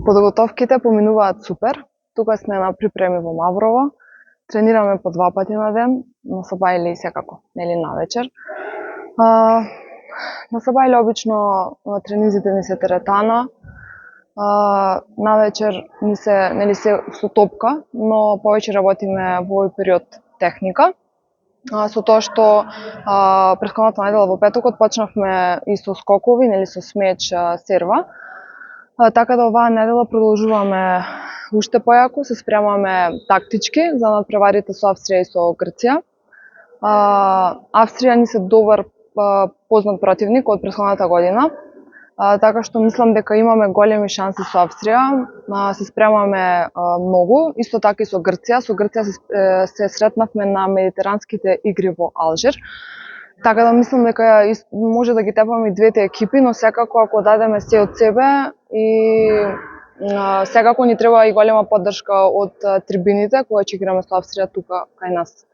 Подготовките поминуваат супер. Тука сме на припреми во Маврово. Тренираме по 2 пати на ден, на саба или секако, нели навечер. На саба или обично тренизите ни се теретана. Навечер ни се, нели се со топка, но повеќе работиме во овој период техника. Со тоа што претходната недела во петокот почнавме и со скокови, нели со смеч, серва. Така да оваа недела продолжуваме уште појако, се спремаме тактички за надпреварите со Австрија и со Грција. Австрија ни се добар познат противник од претходната година, така што мислам дека имаме големи шанси со Австрија. Се спремаме многу, исто така и со Грција. Со Грција се сретнавме на медитеранските игри во Алжир. Така да мислам дека може да ги тепаме и двете екипи, но секако ако дадеме се од себе и секако ни треба и голема поддршка од трибините кога ќе играме со Австрија тука кај нас.